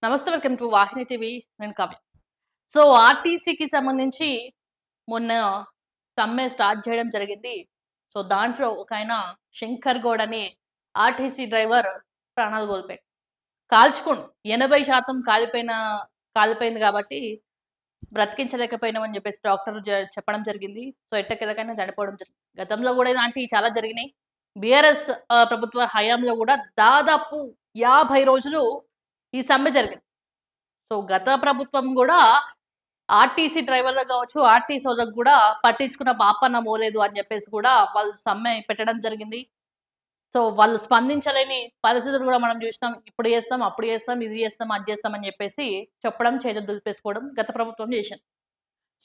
నమస్తే. Welcome to Vahini TV. నేను Kavya. So, ఆర్టీసీకి సంబంధించి మొన్న సమ్మె స్టార్ట్ చేయడం జరిగింది. సో, దాంట్లో ఒకాయన శంకర్ గౌడ్ అనే ఆర్టీసీ డ్రైవర్ ప్రాణాలు కోల్పోయాడు. కాల్చుకోండు 80% కాలిపోయింది కాబట్టి బ్రతికించలేకపోయినామని చెప్పేసి డాక్టర్లు చెప్పడం జరిగింది. సో, ఎట్టకేలకైనా చనిపోవడం జరిగింది. గతంలో గూడా ఇలాంటివి చాలా జరిగినాయి. బీఆర్ఎస్ ప్రభుత్వ హయాంలో గూడా దాదాపు 50 రోజులు ఈ సమ్మె జరిగింది. సో, గత ప్రభుత్వం గూడా ఆర్టీసీ డ్రైవర్‌లకు గావచ్చు, ఆర్టీసోళ్ళకి గూడా పట్టించుకున్న పాపాన మోలేదు అని జెప్పేసి గూడా వాళ్ళు సమ్మె పెట్టడం జరిగింది. సో, వాళ్ళు స్పందించలేని పరిస్థితులు గూడా మనం జూసినాం. ఇప్పుడు జేస్తాం, అప్పుడు జేస్తాం, ఇది జేస్తాం, అది జేస్తాం అని జెప్పేసి చెప్పడం, చేతులు దులిపేసుకోవడం గత ప్రభుత్వం జేసింది.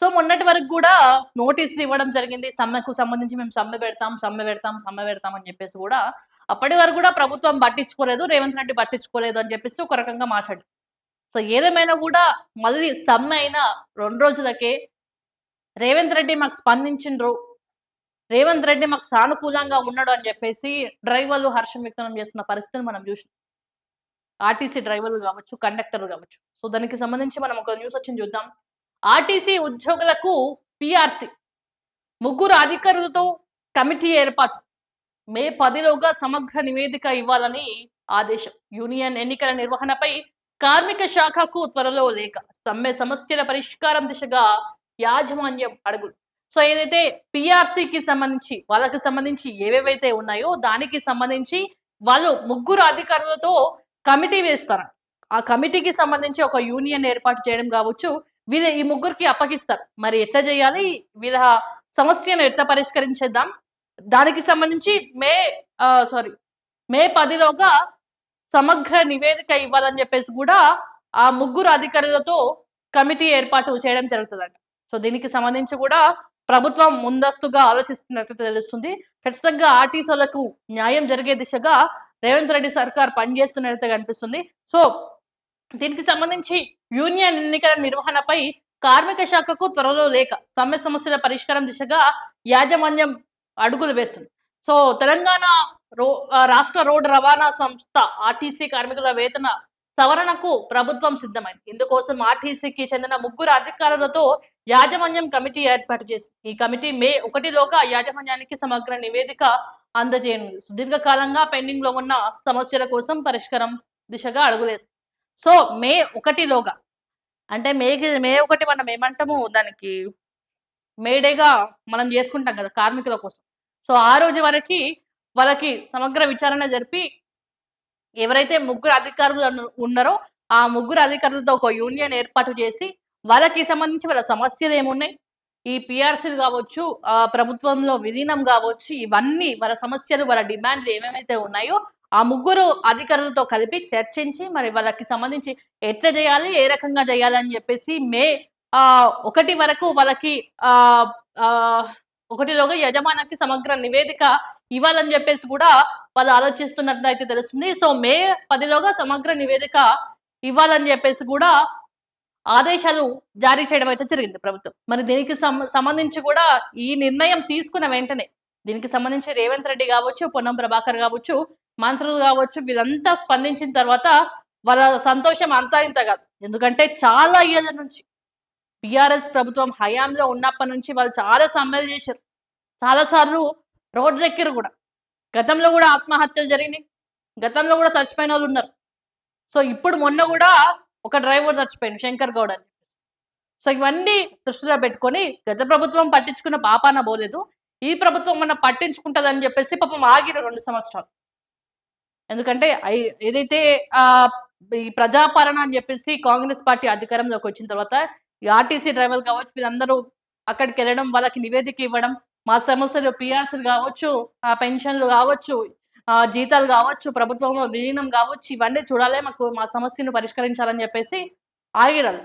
సో, మొన్నటి వరకు గూడా నోటీసులు ఇవ్వడం జరిగింది. సమ్మెకు సంబంధించి మేము సమ్మె పెడతాం, సమ్మె పెడతాం, సమ్మె పెడతాం అని జెప్పేసి గూడా అప్పటి వరకు గూడా ప్రభుత్వం పట్టించుకోలేదు. రేవంత్ రెడ్డి పట్టించుకోలేదు అని జెప్పేసి ఒక రకంగా మాట్లాడారు. సో, ఏదేమైనా గూడా మళ్ళీ సమ్మె అయిన 2 రోజులకే రేవంత్ రెడ్డి మాకు స్పందించిండ్రు. రేవంత్ రెడ్డి మాకు సానుకూలంగా ఉన్నాడు అని జెప్పేసి డ్రైవర్లు హర్షం వ్యక్తం చేస్తున్న పరిస్థితిని మనం జూసినాం. ఆర్టీసీ డ్రైవర్లు గావచ్చు, కండక్టర్లు గావచ్చు. సో, దానికి సంబంధించి మనం ఒక న్యూస్ వచ్చింది చూద్దాం. ఆర్టీసీ ఉద్యోగులకు పీఆర్సీ ముగ్గురు అధికారులతో కమిటీ ఏర్పాటు. మే 10 లోగా సమగ్ర నివేదిక ఇవ్వాలని ఆదేశం. యూనియన్ ఎన్నికల నిర్వహణపై కార్మిక శాఖకు త్వరలో లేఖ. సమ్మె సమస్యల పరిష్కారం దిశగా యాజమాన్యం అడుగులు. సో, ఏదైతే పీఆర్సీకి సంబంధించి వాళ్ళకి సంబంధించి ఏవేవైతే ఉన్నాయో దానికి సంబంధించి వాళ్ళు ముగ్గురు అధికారులతో కమిటీ వేస్తారు. ఆ కమిటీకి సంబంధించి ఒక యూనియన్ ఏర్పాటు చేయడం కావచ్చు. ఈ ముగ్గురికి అప్పగిస్తారు. మరి ఎట్లా చేయాలి? వీళ్ళ సమస్యను ఎట్లా పరిష్కరించేద్దాం? దానికి సంబంధించి మే 10 లోగా సమగ్ర నివేదిక ఇవ్వాలని చెప్పేసి కూడా ఆ ముగ్గురు అధికారులతో కమిటీ ఏర్పాటు చేయడం జరుగుతదంట. సో, దీనికి సంబంధించి కూడా ప్రభుత్వం ముందస్తుగా ఆలోచిస్తున్నట్టు తెలుస్తుంది. ఖచ్చితంగా ఆర్టీసీలకు న్యాయం జరిగే దిశగా రేవంత్ రెడ్డి సర్కార్ పనిచేస్తున్నట్టు కనిపిస్తుంది. సో, దీనికి సంబంధించి యూనియన్ ఎన్నికల నిర్వహణపై కార్మిక శాఖకు త్వరలో లేఖ. సమ్మె సమస్యల పరిష్కారం దిశగా యాజమాన్యం అడుగులు వేస్తుంది. సో, తెలంగాణ రాష్ట్ర రోడ్డు రవాణా సంస్థ ఆర్టీసీ కార్మికుల వేతన సవరణకు ప్రభుత్వం సిద్ధమైంది. ఇందుకోసం ఆర్టీసీకి చెందిన ముగ్గురు అధికారులతో యాజమాన్యం కమిటీ ఏర్పాటు చేసింది. ఈ కమిటీ మే 1 లోగా యాజమాన్యానికి సమగ్ర నివేదిక అందజేయనుంది. సుదీర్ఘకాలంగా పెండింగ్ లో ఉన్న సమస్యల కోసం పరిష్కారం దిశగా అడుగులేస్తుంది. సో, మే 1 లోగా అంటే మే 1 మనం ఏమంటాము దానికి మేడేగా మనం చేసుకుంటాం కదా కార్మికుల కోసం. సో, ఆ రోజు వరకి వాళ్ళకి సమగ్ర విచారణ జరిపి ఎవరైతే ముగ్గురు అధికారులు ఉన్నారో ఆ ముగ్గురు అధికారులతో ఒక యూనియన్ ఏర్పాటు చేసి వాళ్ళకి సంబంధించి వాళ్ళ సమస్యలు ఏమున్నాయి, ఈ పీఆర్సీలు కావచ్చు, ప్రభుత్వంలో విలీనం కావచ్చు, ఇవన్నీ వాళ్ళ సమస్యలు, వాళ్ళ డిమాండ్లు ఏమేమైతే ఉన్నాయో ఆ ముగ్గురు అధికారులతో కలిపి చర్చించి మరి వాళ్ళకి సంబంధించి ఎట్లా చేయాలి, ఏ రకంగా చేయాలి అని చెప్పేసి మే 1 వరకు వాళ్ళకి 1లోగా యజమానికి సమగ్ర నివేదిక ఇవ్వాలని చెప్పేసి కూడా వాళ్ళు ఆలోచిస్తున్నట్టు అయితే తెలుస్తుంది. సో, మే 10 లోగా సమగ్ర నివేదిక ఇవ్వాలని చెప్పేసి కూడా ఆదేశాలు జారీ చేయడం అయితే జరిగింది ప్రభుత్వం. మరి దీనికి సంబంధించి కూడా ఈ నిర్ణయం తీసుకున్న వెంటనే దీనికి సంబంధించి రేవంత్ రెడ్డి కావచ్చు, పొన్నం ప్రభాకర్ కావచ్చు, మంత్రులు కావచ్చు, వీళ్ళంతా స్పందించిన తర్వాత వాళ్ళ సంతోషం అంతా ఇంత కాదు. ఎందుకంటే చాలా ఏళ్ల నుంచి బీఆర్ఎస్ ప్రభుత్వం హయాంలో ఉన్నప్పటి నుంచి వాళ్ళు చాలా సమ్మెలు చేశారు. చాలా సార్లు రోడ్లెక్కిరు కూడా. గతంలో కూడా ఆత్మహత్యలు జరిగినాయి. గతంలో కూడా చచ్చిపోయినోళ్ళు ఉన్నారు. సో, ఇప్పుడు మొన్న కూడా ఒక డ్రైవర్ చచ్చిపోయిండు శంకర్ గౌడ్ అని. సో, ఇవన్నీ దృష్టిలో పెట్టుకొని గత ప్రభుత్వం పట్టించుకున్న పాపాన పోలేదు. ఈ ప్రభుత్వం మన పట్టించుకుంటదని చెప్పేసి పాపం ఆగిరు 2 సంవత్సరాలు. ఎందుకంటే ఏదైతే ఈ ప్రజాపాలన అని చెప్పేసి కాంగ్రెస్ పార్టీ అధికారంలోకి వచ్చిన తర్వాత ఈ ఆర్టీసీ డ్రైవర్లు కావచ్చు వీళ్ళందరూ అక్కడికెళ్ళడం, వాళ్ళకి నివేదిక ఇవ్వడం, మా సమస్యలు పీఆర్సీలు కావచ్చు, పెన్షన్లు కావచ్చు, జీతాలు కావచ్చు, ప్రభుత్వంలో విలీనం కావచ్చు, ఇవన్నీ చూడాలి, మా సమస్యను పరిష్కరించాలని చెప్పేసి ఆగిరారు.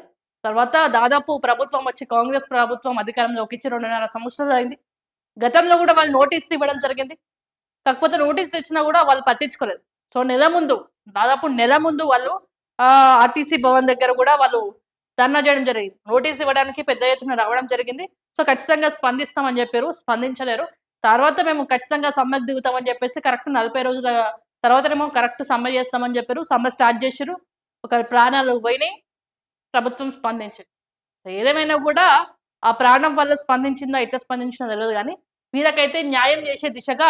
తర్వాత దాదాపు ప్రభుత్వం వచ్చి కాంగ్రెస్ ప్రభుత్వం అధికారంలోకి ఇచ్చి 2.5 సంవత్సరాలు అయింది. గతంలో కూడా వాళ్ళు నోటీసులు ఇవ్వడం జరిగింది. కాకపోతే నోటీసులు ఇచ్చినా కూడా వాళ్ళు పట్టించుకోలేదు. సో, దాదాపు నెల ముందు వాళ్ళు ఆర్టీసీ భవన్ దగ్గర కూడా వాళ్ళు ధర్నా చేయడం జరిగింది. నోటీస్ ఇవ్వడానికి పెద్ద ఎత్తున రావడం జరిగింది. సో, ఖచ్చితంగా స్పందిస్తామని చెప్పారు. స్పందించలేరు. తర్వాత మేము ఖచ్చితంగా సమ్మెకు దిగుతామని చెప్పేసి కరెక్ట్ 40 రోజుల తర్వాతనేమో కరెక్ట్ సమ్మె చేస్తామని చెప్పారు. సమ్మె స్టార్ట్ చేసిర్రు. ఒకరి ప్రాణాలు పోయినాయి. ప్రభుత్వం స్పందించింది. ఏదేమైనా గూడా ఆ ప్రాణం వల్ల స్పందించిందా, ఎట్లా స్పందించిందో తెలవదు గానీ, వీళ్ళకైతే న్యాయం చేసే దిశగా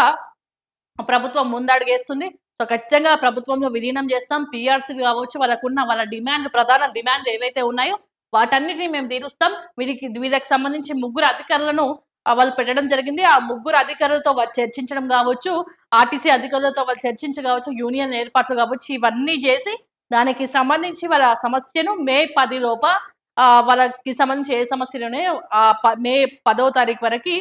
ప్రభుత్వం ముందడుగేస్తుంది. సో, ఖచ్చితంగా ప్రభుత్వంలో విలీనం చేస్తాం. పీఆర్సీలు కావచ్చు, వాళ్ళ డిమాండ్‌లు ప్రధాన డిమాండ్‌లు ఏవైతే ఉన్నాయో వాటన్నిటిని మేము తీరుస్తాం. వీళ్ళకి సంబంధించి ముగ్గురు అధికారులను వాళ్ళు పెట్టడం జరిగింది. ఆ ముగ్గురు అధికారులతో వాళ్ళు చర్చించడం గావచ్చు, ఆర్టీసీ అధికారులతో వాళ్ళు చర్చించి గావచ్చు, యూనియన్ ఏర్పాట్లు గావచ్చు, ఇవన్నీ జేసి దానికి సంబంధించి వాళ్ళ సమస్యను మే 10 లోప వాళ్ళకి సంబంధించి ఏ సమస్యలున్నాయో మే 10వ తారీఖు వరకి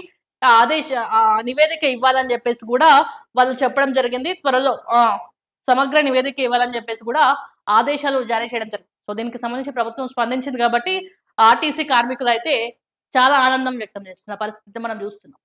నివేదిక ఇవ్వాలని జెప్పేసి గూడా వాళ్ళు చెప్పడం జరిగింది. త్వరలో సమగ్ర నివేదిక ఇవ్వాలని జెప్పేసి గూడా ఆదేశాలు జారీ చేయడం జరిగింది. సో, దీనికి సంబంధించి ప్రభుత్వం స్పందించింది గాబట్టి, ఆర్టీసీ కార్మికులైతే చాలా ఆనందం వ్యక్తం చేస్తున్న పరిస్థితి మనం జూస్తున్నాం.